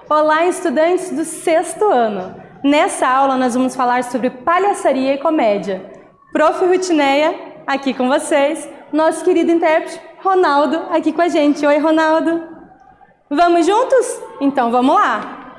Olá, estudantes do 6º ano. Nessa aula nós vamos falar sobre palhaçaria e comédia. Prof. Rutineia, aqui com vocês. Nosso querido intérprete, Ronaldo, aqui com a gente. Oi, Ronaldo. Vamos juntos? Então, vamos lá.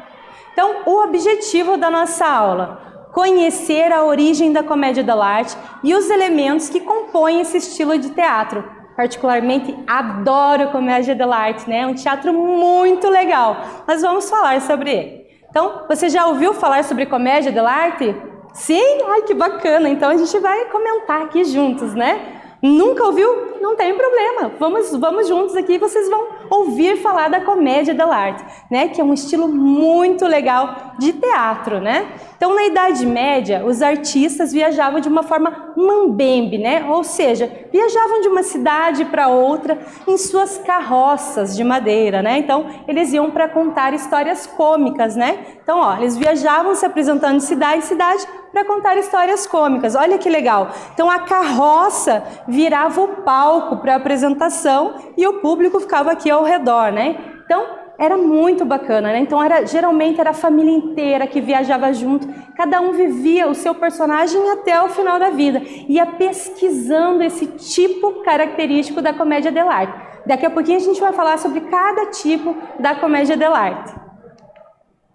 Então, o objetivo da nossa aula: conhecer a origem da comédia dell'arte e os elementos que compõem esse estilo de teatro. Particularmente, adoro comédia dell'arte, né? É um teatro muito legal. Nós vamos falar sobre ele. Então, você já ouviu falar sobre comédia dell'arte? Sim? Ai, que bacana! Então, a gente vai comentar aqui juntos, né? Nunca ouviu? Não tem problema. Vamos juntos aqui, vocês vão ouvir falar da comédia dell'arte, né? Que é um estilo muito legal de teatro, né? Então, na Idade Média, os artistas viajavam de uma forma mambembe, né? Ou seja, viajavam de uma cidade para outra em suas carroças de madeira, né? Então, eles iam para contar histórias cômicas, né? Então, ó, eles viajavam se apresentando de cidade em cidade para contar histórias cômicas. Olha que legal. Então, a carroça virava o palco para a apresentação e o público ficava aqui ao redor, né? Então, era muito bacana, né? Então, geralmente era a família inteira que viajava junto, cada um vivia o seu personagem até o final da vida, ia pesquisando esse tipo característico da comédia dell'arte. Daqui a pouquinho a gente vai falar sobre cada tipo da comédia dell'arte.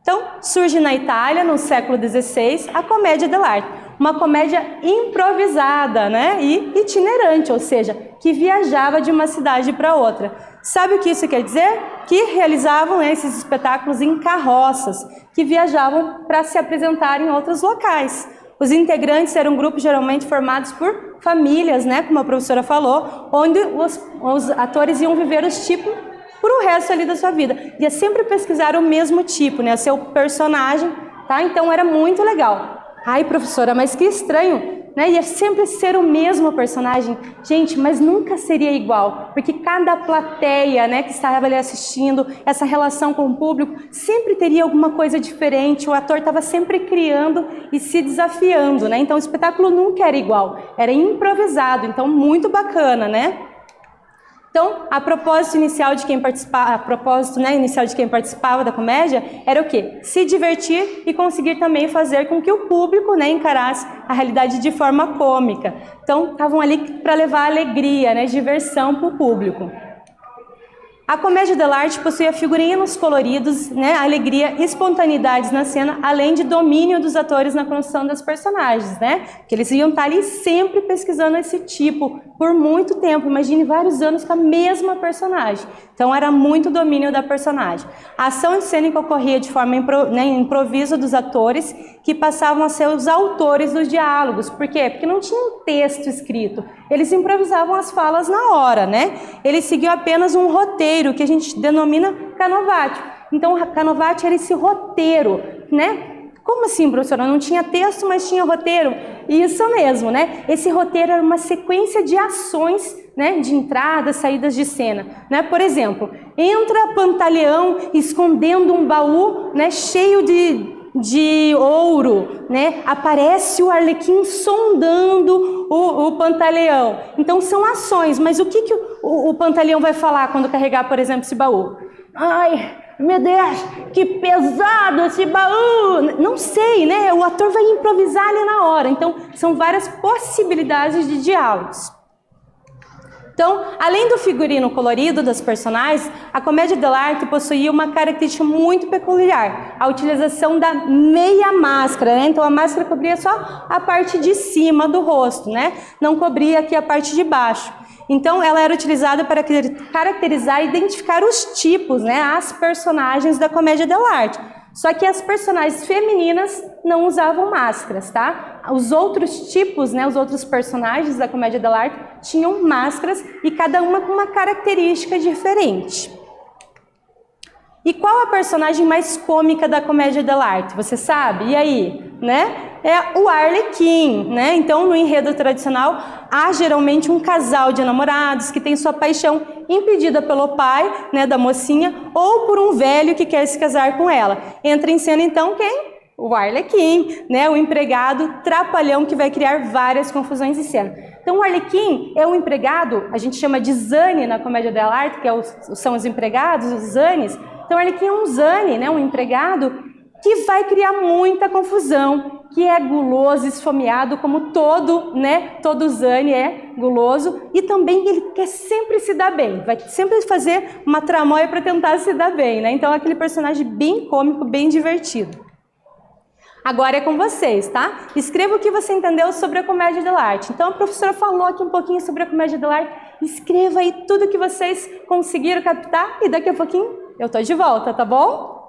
Então, surge na Itália, no século XVI, a comédia dell'arte, uma comédia improvisada, né? E itinerante, ou seja, que viajava de uma cidade para outra. Sabe o que isso quer dizer? Que realizavam, né, esses espetáculos em carroças, que viajavam para se apresentar em outros locais. Os integrantes eram grupos geralmente formados por famílias, né, como a professora falou, onde os atores iam viver os tipos por o resto ali da sua vida. Ia sempre pesquisar o mesmo tipo, né, o seu personagem, tá? Então era muito legal. Ai, professora, mas que estranho, né? Ia sempre ser o mesmo personagem. Gente, mas nunca seria igual, porque cada plateia, né, que estava ali assistindo, essa relação com o público, sempre teria alguma coisa diferente. O ator estava sempre criando e se desafiando, né? Então o espetáculo nunca era igual, era improvisado, então muito bacana, né? Então, a propósito inicial de quem participava da comédia era o quê? Se divertir e conseguir também fazer com que o público, né, encarasse a realidade de forma cômica. Então, estavam ali para levar alegria, né, diversão para o público. A comédia dell'arte possuía figurinos coloridos, né, alegria e espontaneidades na cena, além de domínio dos atores na construção dos personagens, né? Que eles iam estar ali sempre pesquisando esse tipo por muito tempo. Imagine vários anos com a mesma personagem. Então era muito domínio da personagem. A ação cênica ocorria de forma improviso dos atores, que passavam a ser os autores dos diálogos. Por quê? Porque não tinha um texto escrito. Eles improvisavam as falas na hora, né? Eles seguiam apenas um roteiro, que a gente denomina canovaccio. Então, canovaccio era esse roteiro, né? Como assim, professora? Não tinha texto, mas tinha roteiro? Isso mesmo, né? Esse roteiro era uma sequência de ações, né? De entradas, saídas de cena, né? Por exemplo, entra Pantaleão escondendo um baú, né, cheio de ouro, né? Aparece o Arlequim sondando o Pantaleão. Então são ações, mas o que o Pantaleão vai falar quando carregar, por exemplo, esse baú? Ai, meu Deus, que pesado esse baú! Não sei, né? O ator vai improvisar ali na hora. Então são várias possibilidades de diálogos. Então, além do figurino colorido das personagens, a comédia dell'arte possuía uma característica muito peculiar, a utilização da meia máscara, né? Então a máscara cobria só a parte de cima do rosto, né? Não cobria aqui a parte de baixo. Então ela era utilizada para caracterizar e identificar os tipos, né? As personagens da comédia dell'arte. Só que as personagens femininas não usavam máscaras, tá? Os outros tipos, né, os outros personagens da comédia dell'arte tinham máscaras e cada uma com uma característica diferente. E qual a personagem mais cômica da comédia dell'arte? Você sabe? E aí? Né? É o Arlequim, né? Então, no enredo tradicional, há geralmente um casal de namorados que tem sua paixão impedida pelo pai, né, da mocinha, ou por um velho que quer se casar com ela. Entra em cena, então, quem? O Arlequim, né? O empregado trapalhão que vai criar várias confusões em cena. Então, o Arlequim é um empregado, a gente chama de zane na comédia dell'arte, que são os empregados, os zanes. Então, olha aqui um Zane, né, um empregado, que vai criar muita confusão, que é guloso, esfomeado, como todo Zane é guloso, e também ele quer sempre se dar bem, vai sempre fazer uma tramóia para tentar se dar bem, né? Então, é aquele personagem bem cômico, bem divertido. Agora é com vocês, tá? Escreva o que você entendeu sobre a comédia dell'arte. Então, a professora falou aqui um pouquinho sobre a comédia dell'arte. Escreva aí tudo que vocês conseguiram captar e daqui a pouquinho eu tô de volta, tá bom?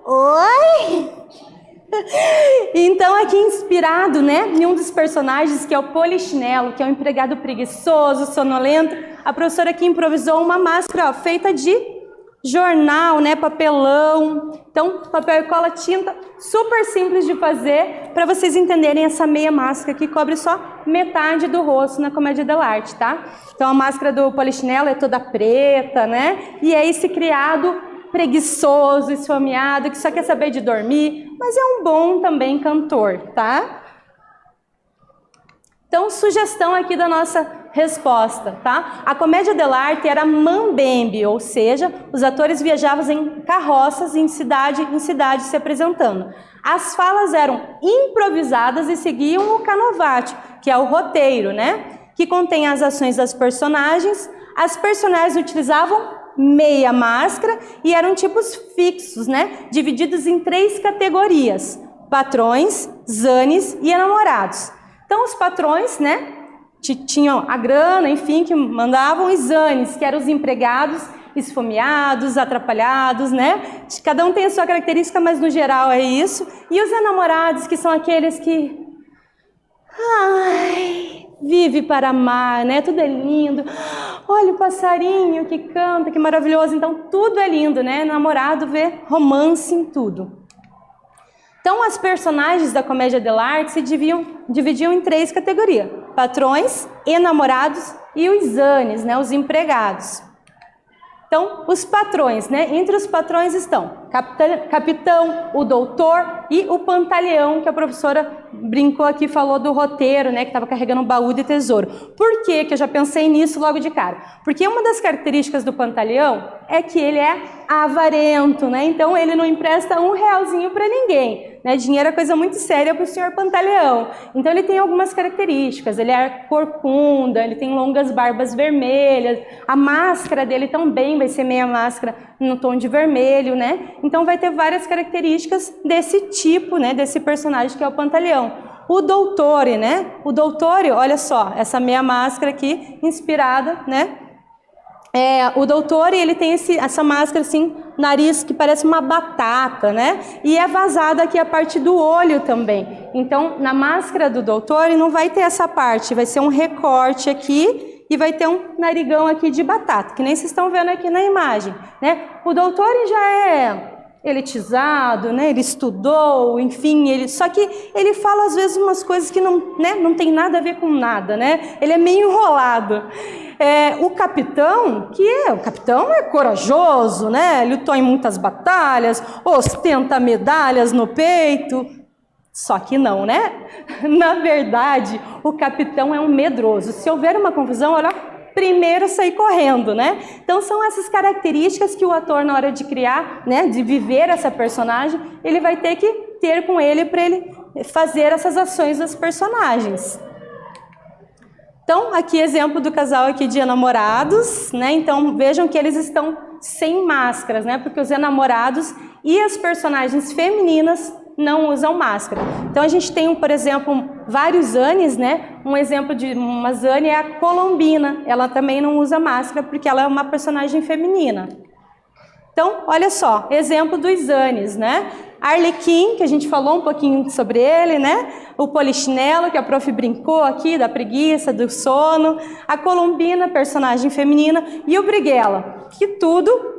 Oi? Então, aqui inspirado, né, em um dos personagens, que é o Polichinelo, que é um empregado preguiçoso, sonolento, a professora aqui improvisou uma máscara, ó, feita de jornal, né, papelão. Então, papel e cola, tinta, super simples de fazer, para vocês entenderem essa meia máscara que cobre só metade do rosto na Comédia dell'arte, tá? Então, a máscara do Polichinelo é toda preta, né, e é esse criado preguiçoso, esfomeado, que só quer saber de dormir, mas é um bom também cantor, tá? Então, sugestão aqui da nossa resposta, tá? A Comédia dell'arte era mambembe, ou seja, os atores viajavam em carroças em cidade se apresentando. As falas eram improvisadas e seguiam o canovaccio, que é o roteiro, né? Que contém as ações das personagens. As personagens utilizavam meia máscara e eram tipos fixos, né? Divididos em 3 categorias: patrões, zanes e enamorados. Então, os patrões, né, tinham a grana, enfim, que mandavam, e zanes, que eram os empregados esfomeados, atrapalhados, né? Cada um tem a sua característica, mas no geral é isso. E os enamorados, que são aqueles que... ai, vive para amar, né? Tudo é lindo. Olha o passarinho que canta, que maravilhoso. Então, tudo é lindo, né? Namorado vê romance em tudo. Então, as personagens da Comédia dell'arte se dividiam em 3 categorias: patrões, enamorados e os zanes, né? Os empregados. Então, os patrões, né? Entre os patrões estão capitão, o doutor e o pantaleão, que a professora brincou aqui, falou do roteiro, né? Que estava carregando um baú de tesouro. Por que que eu já pensei nisso logo de cara? Porque uma das características do pantaleão é que ele é avarento, né? Então, ele não empresta um realzinho para ninguém, né? Dinheiro é coisa muito séria para o senhor pantaleão. Então, ele tem algumas características. Ele é corcunda, ele tem longas barbas vermelhas. A máscara dele também vai ser meia máscara no tom de vermelho, né? Então, vai ter várias características desse tipo, né? Desse personagem que é o pantaleão. O doutore, né? O doutore, olha só, essa meia máscara aqui, inspirada, né? O doutore, ele tem essa máscara assim, nariz que parece uma batata, né? E é vazada aqui a parte do olho também. Então, na máscara do doutore não vai ter essa parte, vai ser um recorte aqui e vai ter um narigão aqui de batata, que nem vocês estão vendo aqui na imagem, né? O doutore já é elitizado, né? Ele estudou, enfim, só que ele fala às vezes umas coisas que não, né? Não tem nada a ver com nada, né? Ele é meio enrolado. O capitão é corajoso, né? Lutou em muitas batalhas, ostenta medalhas no peito. Só que não, né? Na verdade, o capitão é um medroso. Se houver uma confusão, olha, primeiro sair correndo, né? Então são essas características que o ator, na hora de criar, né, de viver essa personagem, ele vai ter que ter com ele para ele fazer essas ações dos personagens. Então, aqui exemplo do casal aqui de enamorados, né? Então, vejam que eles estão sem máscaras, né? Porque os enamorados e as personagens femininas não usam máscara. Então, a gente tem, por exemplo, vários zanes, né? Um exemplo de uma zane é a Colombina. Ela também não usa máscara porque ela é uma personagem feminina. Então, olha só, exemplo dos zanes, né? Arlequim, que a gente falou um pouquinho sobre ele, né? O Polichinelo, que a prof brincou aqui, da preguiça, do sono. A Colombina, personagem feminina. E o Brighella, que tudo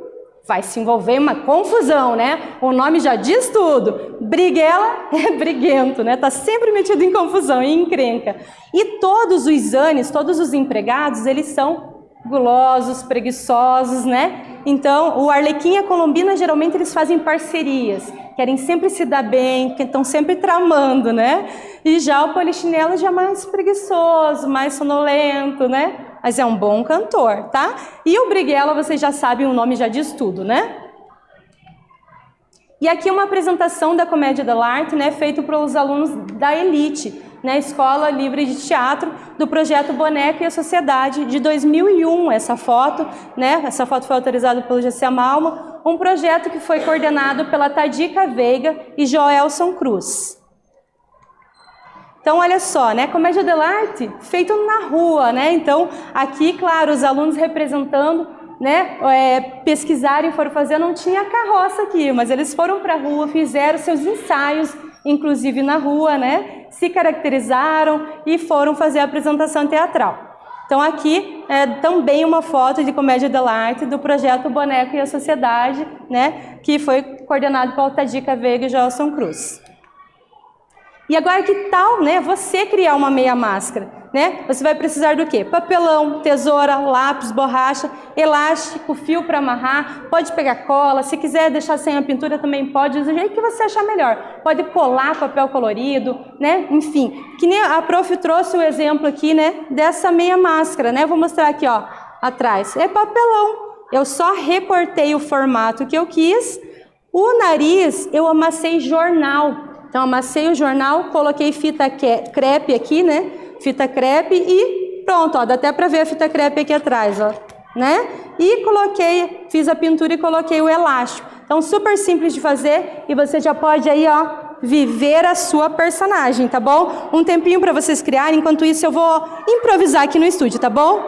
vai se envolver em uma confusão, né? O nome já diz tudo. Brighella é briguento, né? Tá sempre metido em confusão e encrenca. E todos os zanes, todos os empregados, eles são gulosos, preguiçosos, né? Então, o Arlequim e a Colombina, geralmente, eles fazem parcerias, querem sempre se dar bem, estão sempre tramando, né? E já o Polichinelo já é mais preguiçoso, mais sonolento, né? Mas é um bom cantor, tá? E o Brighella, vocês já sabem, o nome já diz tudo, né? E aqui uma apresentação da Comédia dell'arte, né? Feito para os alunos da elite. né, Escola Livre de Teatro, do projeto Boneco e a Sociedade, de 2001, essa foto, né, essa foto foi autorizada pelo GC Malma, um projeto que foi coordenado pela Tadica Veiga e Joelson Cruz. Então, olha só, né, comédia dell'arte feito na rua, né, então, aqui, claro, os alunos representando, né, pesquisaram e foram fazer, não tinha carroça aqui, mas eles foram para a rua, fizeram seus ensaios, inclusive na rua, né, se caracterizaram e foram fazer a apresentação teatral. Então, aqui é também uma foto de comédia dell'arte do projeto Boneco e a Sociedade, né, que foi coordenado pela Tadica Veiga e Joelson Cruz. E agora que tal, né, você criar uma meia máscara, né? Você vai precisar do quê? Papelão, tesoura, lápis, borracha, elástico, fio para amarrar, pode pegar cola, se quiser deixar sem a pintura também pode, do jeito que você achar melhor. Pode colar papel colorido, né? Enfim, que nem a prof trouxe o exemplo aqui, né, dessa meia máscara, né? Vou mostrar aqui, ó, atrás. É papelão. Eu só recortei o formato que eu quis. O nariz eu amassei jornal. Então, amassei o jornal, coloquei fita crepe aqui, né? Fita crepe e pronto, ó, dá até para ver a fita crepe aqui atrás, ó, né? E coloquei, fiz a pintura e coloquei o elástico. Então, super simples de fazer e você já pode aí, ó, viver a sua personagem, tá bom? Um tempinho para vocês criarem, enquanto isso eu vou improvisar aqui no estúdio, tá bom?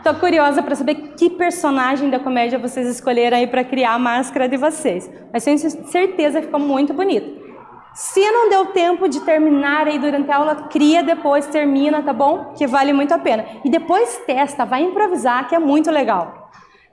Tô curiosa para saber que personagem da comédia vocês escolheram aí para criar a máscara de vocês. Mas tenho certeza que ficou muito bonito. Se não deu tempo de terminar aí durante a aula, cria depois, termina, tá bom? Que vale muito a pena. E depois testa, vai improvisar, que é muito legal.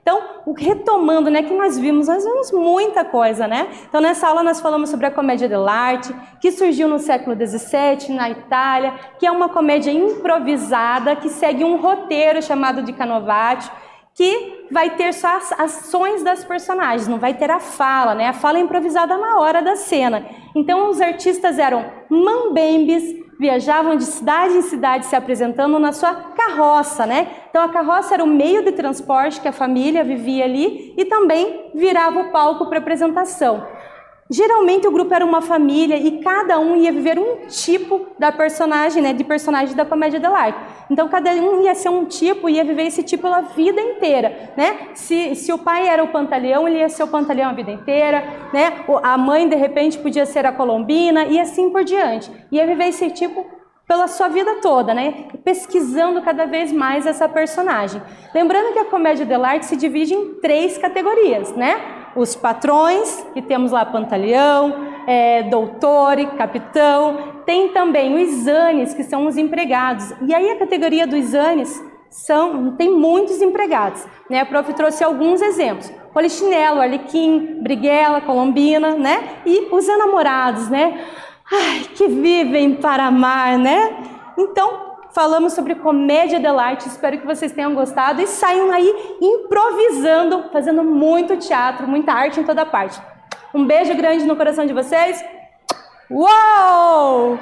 Então, retomando, né, que nós vimos muita coisa, né? Então, nessa aula nós falamos sobre a comédia dell'arte, que surgiu no século XVII, na Itália, que é uma comédia improvisada, que segue um roteiro chamado de Canovaccio, que vai ter só as ações das personagens, não vai ter a fala, né? A fala é improvisada na hora da cena. Então, os artistas eram mambembes, viajavam de cidade em cidade se apresentando na sua carroça, né? Então a carroça era o meio de transporte que a família vivia ali e também virava o palco para apresentação. Geralmente o grupo era uma família e cada um ia viver um tipo da personagem, né, de personagem da comédia dell'arte. Então cada um ia ser um tipo, ia viver esse tipo a vida inteira, né? Se o pai era o Pantaleão, ele ia ser o Pantaleão a vida inteira, né? A mãe de repente podia ser a Colombina e assim por diante. Ia viver esse tipo pela sua vida toda, né? Pesquisando cada vez mais essa personagem. Lembrando que a comédia dell'arte se divide em 3 categorias, né? Os patrões, que temos lá Pantaleão, doutore, capitão. Tem também os zanes, que são os empregados. E aí a categoria dos zanes tem muitos empregados, né? A prof trouxe alguns exemplos. Polichinelo, Arlequim, Briguela, Colombina, né? E os enamorados, né? Ai, que vivem para amar, né? Então, falamos sobre comédia dell'arte, espero que vocês tenham gostado e saiam aí improvisando, fazendo muito teatro, muita arte em toda parte. Um beijo grande no coração de vocês. Uou!